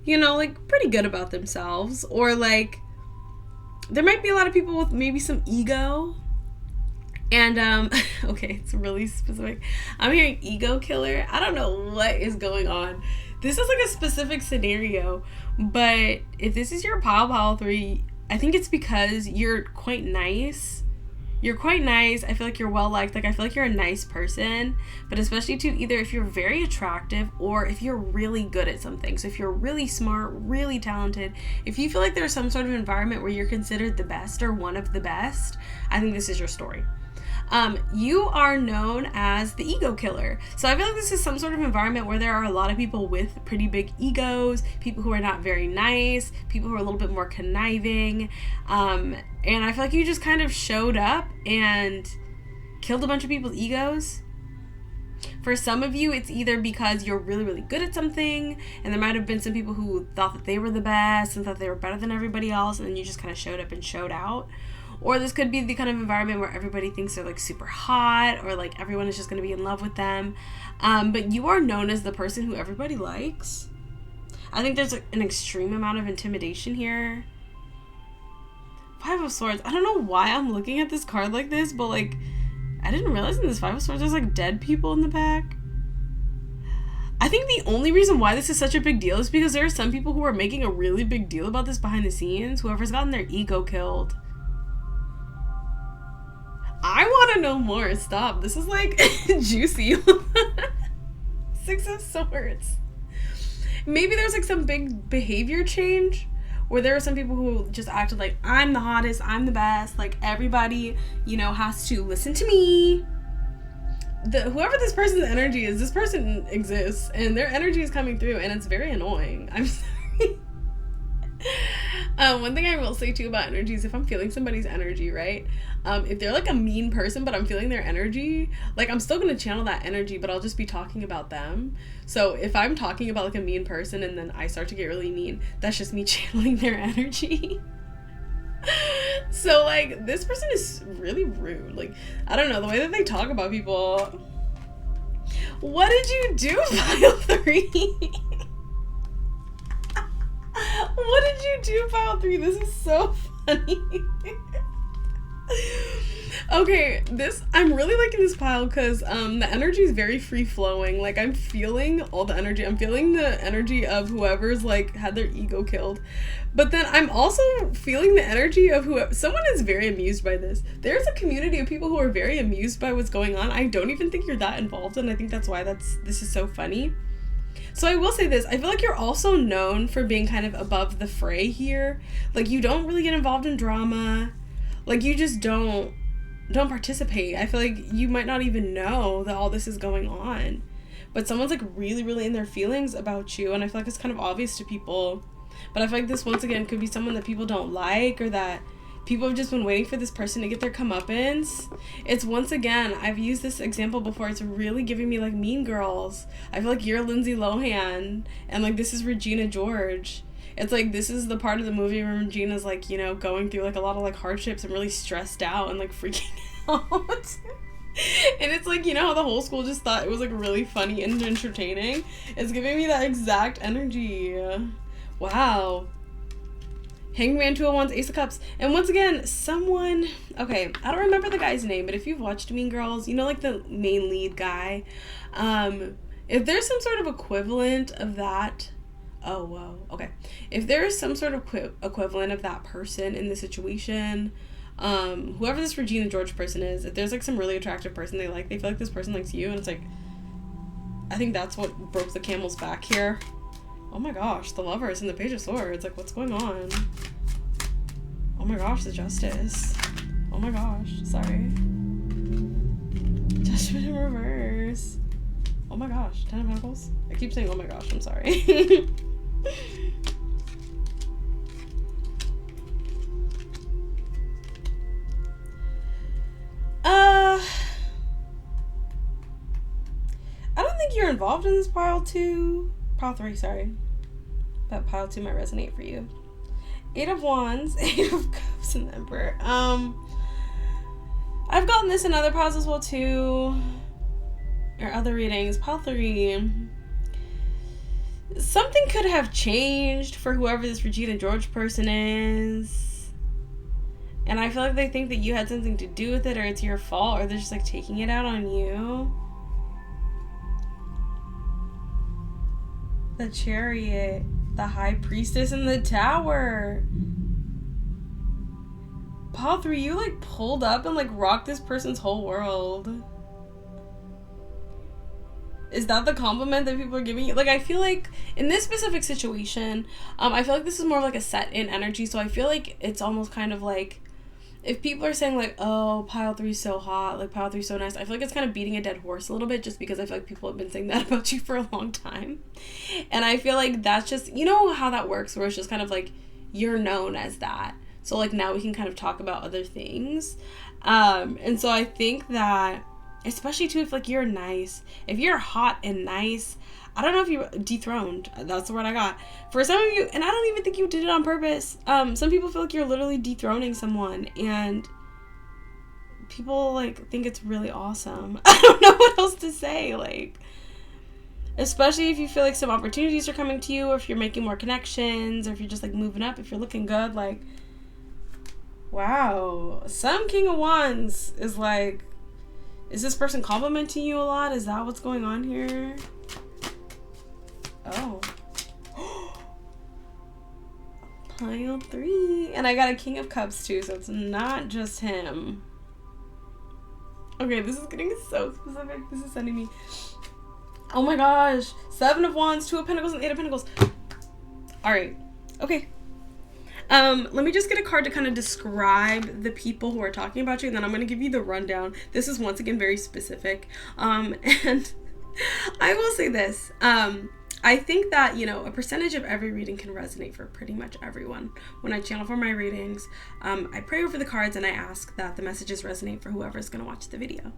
you know, like pretty good about themselves, or like there might be a lot of people with maybe some ego. And, okay, it's really specific. I'm hearing ego killer. I don't know what is going on. This is like a specific scenario, but if this is your pile 3, I think it's because you're quite nice. You're quite nice. I feel like you're well liked. Like, I feel like you're a nice person, but especially too, either if you're very attractive or if you're really good at something. So if you're really smart, really talented, if you feel like there's some sort of environment where you're considered the best or one of the best, I think this is your story. You are known as the ego killer. So I feel like this is some sort of environment where there are a lot of people with pretty big egos, people who are not very nice, people who are a little bit more conniving. And I feel like you just kind of showed up and killed a bunch of people's egos. For some of you, it's either because you're really, really good at something, and there might have been some people who thought that they were the best and thought they were better than everybody else, and then you just kind of showed up and showed out. Or this could be the kind of environment where everybody thinks they're like super hot, or like everyone is just going to be in love with them. But you are known as the person who everybody likes. I think there's an extreme amount of intimidation here. 5 of Swords. I don't know why I'm looking at this card like this, but like I didn't realize in this 5 of Swords there's like dead people in the back. I think the only reason why this is such a big deal is because there are some people who are making a really big deal about this behind the scenes. Whoever's gotten their ego killed. I want to know more. Stop. This is like juicy. 6 of Swords. Maybe there's like some big behavior change where there are some people who just acted like, I'm the hottest, I'm the best, like everybody, you know, has to listen to me. Whoever this person's energy is, this person exists and their energy is coming through and it's very annoying. I'm sorry. One thing I will say too about energy is if I'm feeling somebody's energy, right? If they're like a mean person, but I'm feeling their energy, like I'm still gonna channel that energy, but I'll just be talking about them. So if I'm talking about like a mean person and then I start to get really mean, that's just me channeling their energy. So like this person is really rude. Like, I don't know, the way that they talk about people. What did you do, Pile 3? What did you do, Pile 3? This is so funny. Okay, I'm really liking this pile because the energy is very free flowing. Like I'm feeling all the energy. I'm feeling the energy of whoever's like had their ego killed. But then I'm also feeling the energy of someone is very amused by this. There's a community of people who are very amused by what's going on. I don't even think you're that involved, and I think that's why this is so funny. So I will say this, I feel like you're also known for being kind of above the fray here. Like you don't really get involved in drama. Like you just don't participate. I feel like you might not even know that all this is going on. But someone's like really, really in their feelings about you, and I feel like it's kind of obvious to people. But I feel like this once again could be someone that people don't like, or that people have just been waiting for this person to get their comeuppance. It's once again, I've used this example before, it's really giving me like Mean Girls. I feel like you're Lindsay Lohan and like this is Regina George. It's like this is the part of the movie where Regina's like, you know, going through like a lot of like hardships and really stressed out and like freaking out. And it's like, you know how the whole school just thought it was like really funny and entertaining? It's giving me that exact energy. Wow. Hangman 201's Ace of Cups. And once again, someone... Okay, I don't remember the guy's name, but if you've watched Mean Girls, you know, like the main lead guy. If there's some sort of equivalent of that... Oh, whoa. Okay. If there is some sort of equivalent of that person in the situation... whoever this Regina George person is, if there's like some really attractive person they feel like this person likes you, and it's like, I think that's what broke the camel's back here. Oh my gosh, the Lovers and the Page of Swords, like, what's going on? Oh my gosh, the Justice. Oh my gosh, sorry. Judgment in reverse. Oh my gosh, Ten of Pentacles. I keep saying oh my gosh, I'm sorry. I don't think you're involved in this pile 3, sorry. That pile 2 might resonate for you. 8 of Wands, 8 of Cups, and the Emperor. I've gotten this in other piles as well too. Or other readings. Pile 3. Something could have changed for whoever this Regina George person is. And I feel like they think that you had something to do with it, or it's your fault, or they're just like taking it out on you. The Chariot, the High Priestess, and the Tower. Pile 3, you like pulled up and like rocked this person's whole world. Is that the compliment that people are giving you? Like, I feel like in this specific situation, I feel like this is more of like a set in energy. So I feel like it's almost kind of like, if people are saying like, oh, pile 3 is so hot, like pile 3 is so nice, I feel like it's kind of beating a dead horse a little bit, just because I feel like people have been saying that about you for a long time. And I feel like that's just, you know how that works, where it's just kind of like, you're known as that. So like now we can kind of talk about other things. And so I think that, especially too, if like you're nice, if you're hot and nice, I don't know if you're dethroned. That's the word I got. For some of you, and I don't even think you did it on purpose. Some people feel like you're literally dethroning someone, and people like think it's really awesome. I don't know what else to say. Like, especially if you feel like some opportunities are coming to you, or if you're making more connections, or if you're just like moving up, if you're looking good, like, wow. Some King of Wands is like, is this person complimenting you a lot? Is that what's going on here? Oh. Pile 3. And I got a King of Cups too, so it's not just him. Okay, this is getting so specific. This is sending me... Oh my gosh. 7 of Wands, 2 of Pentacles, and 8 of Pentacles. Alright. Okay. Let me just get a card to kind of describe the people who are talking about you, and then I'm going to give you the rundown. This is once again very specific. And I will say this. I think that, you know, a percentage of every reading can resonate for pretty much everyone. When I channel for my readings, I pray over the cards and I ask that the messages resonate for whoever's going to watch the video.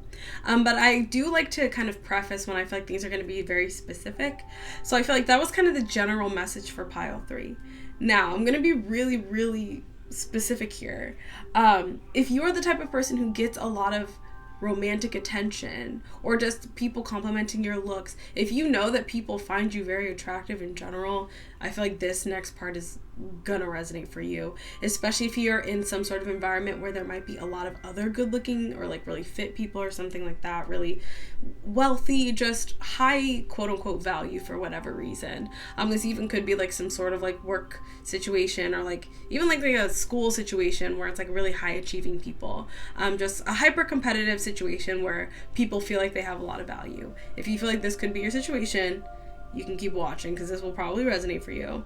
But I do like to kind of preface when I feel like things are going to be very specific. So I feel like that was kind of the general message for pile 3. Now, I'm going to be really, really specific here. If you are the type of person who gets a lot of romantic attention or just people complimenting your looks, if you know that people find you very attractive in general, I feel like this next part is gonna resonate for you, especially if you're in some sort of environment where there might be a lot of other good looking or like really fit people or something like that, really wealthy, just high quote unquote value for whatever reason. This even could be like some sort of like work situation, or like even like a school situation where it's like really high achieving people, just a hyper competitive situation where people feel like they have a lot of value. If you feel like this could be your situation, you can keep watching because this will probably resonate for you.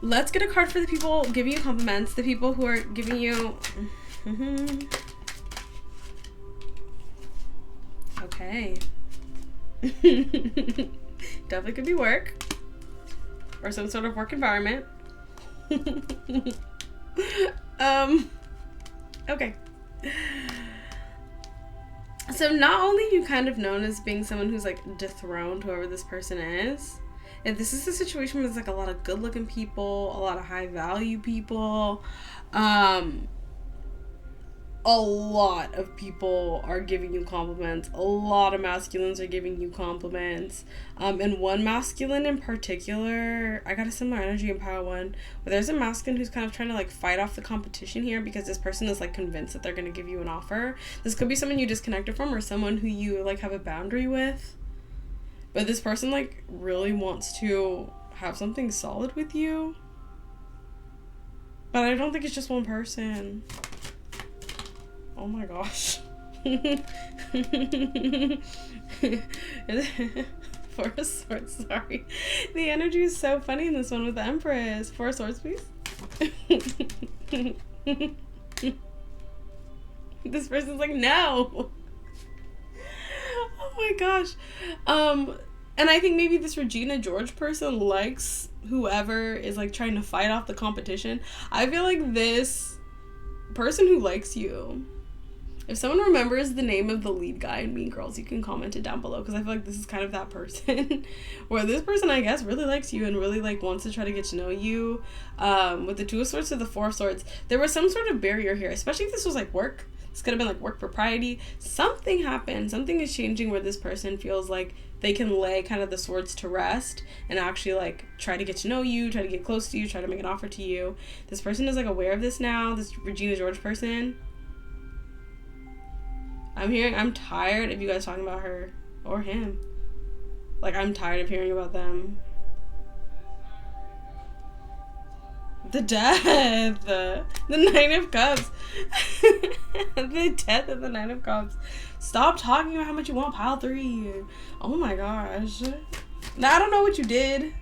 Let's get a card for the people giving you compliments, the people who are giving you... Okay. Definitely could be work. Or some sort of work environment. Okay. So not only are you kind of known as being someone who's like dethroned whoever this person is, if this is a situation where there's like a lot of good looking people, a lot of high value people, a lot of people are giving you compliments. A lot of masculines are giving you compliments. And one masculine in particular, I got a similar energy in Power 1, but there's a masculine who's kind of trying to like fight off the competition here because this person is like convinced that they're going to give you an offer. This could be someone you disconnected from or someone who you like have a boundary with. But this person like really wants to have something solid with you. But I don't think it's just one person. Oh my gosh. Four of Swords, sorry. The energy is so funny in this one with the Empress. Four of Swords, please. This person's like, no. Oh my gosh. And I think maybe this Regina George person likes whoever is like trying to fight off the competition. I feel like this person who likes you, if someone remembers the name of the lead guy in Mean Girls, you can comment it down below, because I feel like this is kind of that person where this person, I guess, really likes you and really like wants to try to get to know you. With the Two of Swords to the Four of Swords, there was some sort of barrier here, especially if this was like work. This could have been like work propriety. Something happened. Something is changing where this person feels like they can lay kind of the swords to rest and actually like try to get to know you, try to get close to you, try to make an offer to you. This person is like aware of this now, this Regina George person. I'm tired of you guys talking about her or him. Like, I'm tired of hearing about them. The Death. The Nine of Cups. The Death of the Nine of Cups. Stop talking about how much you want pile 3. Oh my gosh. Now, I don't know what you did.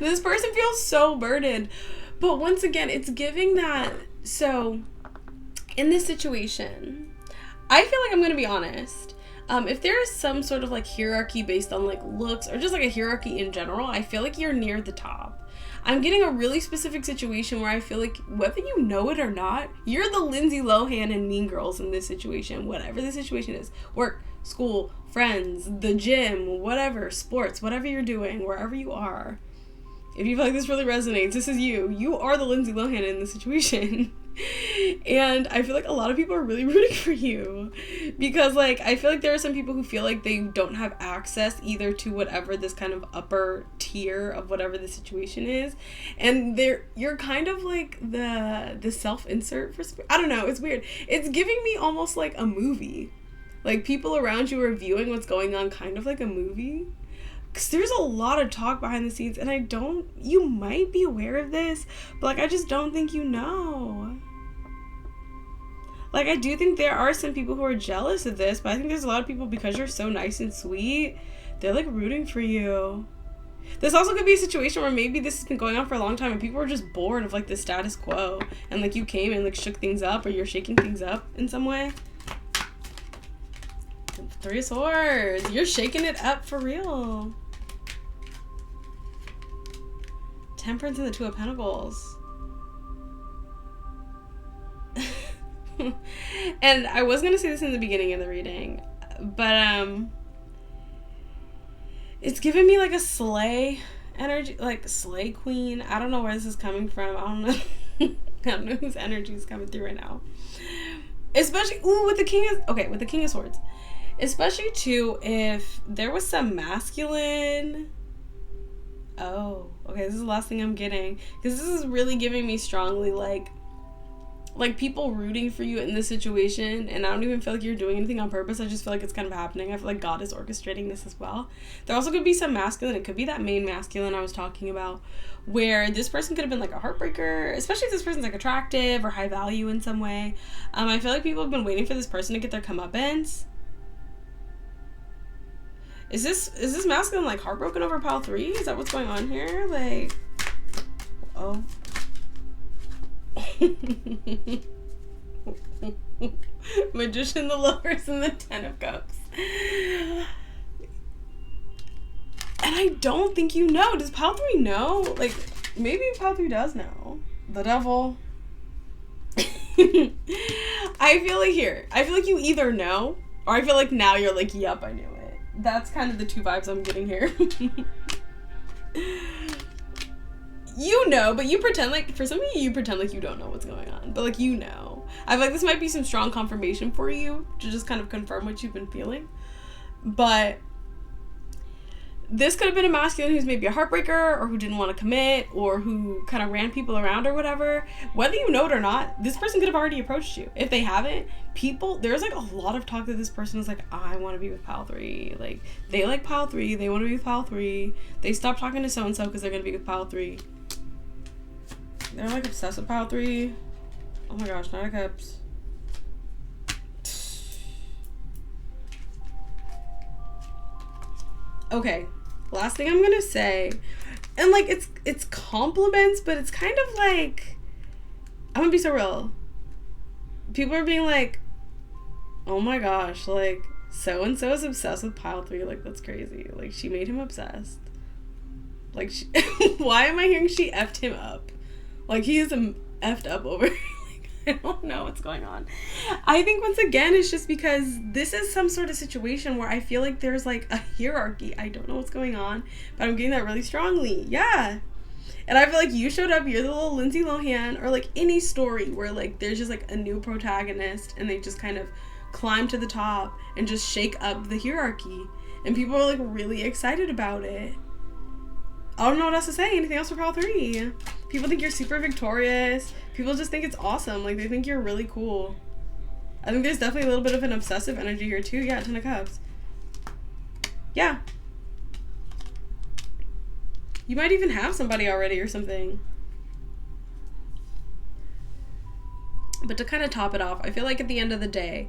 This person feels so burdened. But once again, it's giving that... So, in this situation, I feel like I'm going to be honest. If there is some sort of like hierarchy based on like looks or just like a hierarchy in general, I feel like you're near the top. I'm getting a really specific situation where I feel like whether you know it or not, you're the Lindsay Lohan in Mean Girls in this situation. Whatever the situation is, work, school, friends, the gym, whatever, sports, whatever you're doing, wherever you are. If you feel like this really resonates, this is you. You are the Lindsay Lohan in this situation. And I feel like a lot of people are really rooting for you because like I feel like there are some people who feel like they don't have access either to whatever this kind of upper tier of whatever the situation is, and you're kind of like the self-insert for I don't know, it's weird. It's giving me almost like a movie, like people around you are viewing what's going on kind of like a movie. Because there's a lot of talk behind the scenes, and you might be aware of this, but like I just don't think you know. Like, I do think there are some people who are jealous of this, but I think there's a lot of people, because you're so nice and sweet, they're, like, rooting for you. This also could be a situation where maybe this has been going on for a long time and people are just bored of, like, the status quo. And, like, you came and, like, shook things up, or you're shaking things up in some way. Three of Swords. You're shaking it up for real. Temperance and the Two of Pentacles. And I was gonna say this in the beginning of the reading, but it's giving me like a slay energy, like slay queen. I don't know where this is coming from. I don't know. I don't know whose energy is coming through right now. Especially with the King of Swords. Especially too if there was some masculine. Oh, okay. This is the last thing I'm getting, because this is really giving me strongly like people rooting for you in this situation, and I don't even feel like you're doing anything on purpose. I just feel like it's kind of happening. I feel like God is orchestrating this as well. There also could be some masculine. It could be that main masculine I was talking about, where this person could have been like a heartbreaker, especially if this person's like attractive or high value in some way. I feel like people have been waiting for this person to get their comeuppance. Is this masculine like heartbroken over pile 3? Is that what's going on here? Like, oh. Magician, the Lovers, and the Ten of Cups. And I don't think you know. Does pile 3 know? Like, maybe pile 3 does know. The Devil. I feel like you either know, or I feel like now you're like, yep, I knew it. That's kind of the two vibes I'm getting here. you know, but you pretend like, for some of you pretend like you don't know what's going on, but like, you know. I feel like this might be some strong confirmation for you to just kind of confirm what you've been feeling. But this could have been a masculine who's maybe a heartbreaker, or who didn't want to commit, or who kind of ran people around or whatever. Whether you know it or not, this person could have already approached you. If they haven't, there's like a lot of talk that this person is like, I want to be with pile 3. Like, they like pile 3, they want to be with pile 3. They stopped talking to so-and-so because they're going to be with pile 3. They're like obsessed with pile 3. Oh my gosh, Knight of Cups. Okay, last thing I'm gonna say, and like it's compliments, but it's kind of like, I'm gonna be so real. People are being like, oh my gosh, like so and so is obsessed with pile 3. Like, that's crazy. Like, she made him obsessed. Like, why am I hearing she effed him up? Like, he is effed up over. I don't know what's going on. I think once again it's just because this is some sort of situation where I feel like there's like a hierarchy. I don't know what's going on, but I'm getting that really strongly. Yeah. And I feel like you showed up, you're the little Lindsay Lohan, or like any story where like there's just like a new protagonist and they just kind of climb to the top and just shake up the hierarchy. And people are like really excited about it. I don't know what else to say. Anything else for pile 3? People think you're super victorious. People just think it's awesome. Like, they think you're really cool. I think there's definitely a little bit of an obsessive energy here, too. Yeah, 10 of Cups. Yeah. You might even have somebody already or something. But to kind of top it off, I feel like at the end of the day,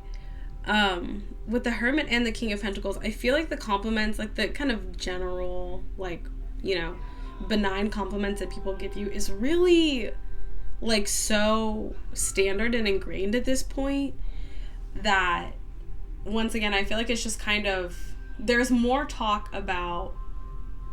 with the Hermit and the King of Pentacles, I feel like the compliments, like the kind of general, like, you know, benign compliments that people give you is really like so standard and ingrained at this point that once again I feel like it's just kind of, there's more talk about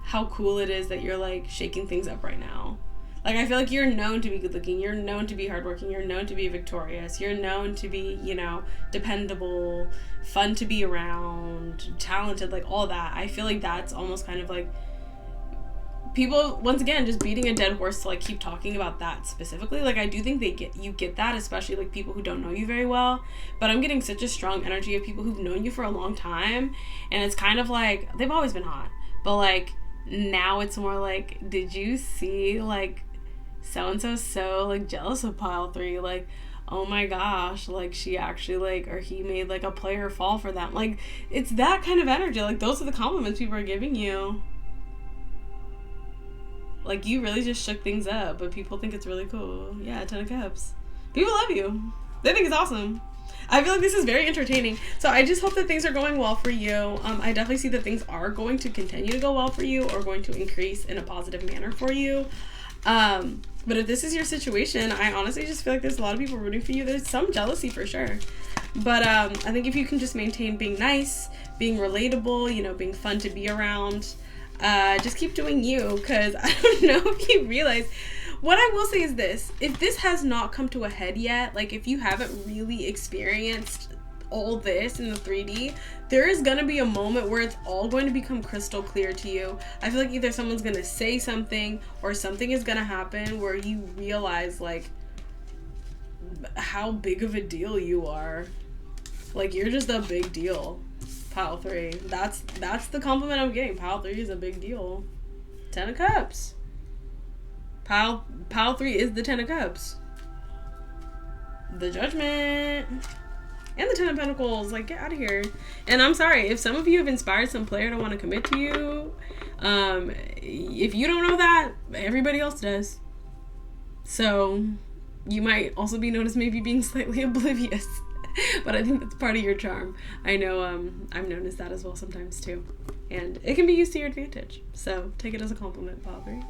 how cool it is that you're like shaking things up right now. Like, I feel like you're known to be good looking, you're known to be hardworking, you're known to be victorious, you're known to be, you know, dependable, fun to be around, talented, like all that. I feel like that's almost kind of like people, once again, just beating a dead horse to like keep talking about that specifically. Like, I do think you get that, especially like people who don't know you very well. But I'm getting such a strong energy of people who've known you for a long time, and it's kind of like they've always been hot, but like now it's more like, did you see like so and so like jealous of pile 3? Like, oh my gosh, like she actually like, or he made like a player fall for them. Like, it's that kind of energy. Like, those are the compliments people are giving you. Like, you really just shook things up, but people think it's really cool. Yeah, 10 of Cups. People love you. They think it's awesome. I feel like this is very entertaining. So I just hope that things are going well for you. I definitely see that things are going to continue to go well for you, or going to increase in a positive manner for you. But if this is your situation, I honestly just feel like there's a lot of people rooting for you. There's some jealousy for sure. But I think if you can just maintain being nice, being relatable, you know, being fun to be around, just keep doing you, because I don't know if you realize, what I will say is this: if this has not come to a head yet, like if you haven't really experienced all this in the 3D, there is gonna be a moment where it's all going to become crystal clear to you. I feel like either someone's gonna say something, or something is gonna happen where you realize like how big of a deal you are. Like, you're just a big deal. Pile 3. That's the compliment I'm getting. Pile 3 is a big deal. 10 of Cups. Pile 3 is the 10 of Cups. The Judgment. And the 10 of Pentacles. Like, get out of here. And I'm sorry, if some of you have inspired some player to want to commit to you, if you don't know that, everybody else does. So, you might also be known as maybe being slightly oblivious. But I think that's part of your charm. I know I'm known as that as well sometimes too. And it can be used to your advantage. So take it as a compliment, Pile 3.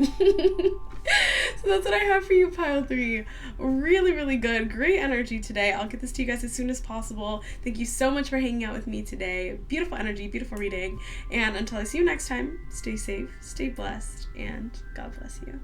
So that's what I have for you, Pile 3. Really, really good. Great energy today. I'll get this to you guys as soon as possible. Thank you so much for hanging out with me today. Beautiful energy, beautiful reading. And until I see you next time, stay safe, stay blessed, and God bless you.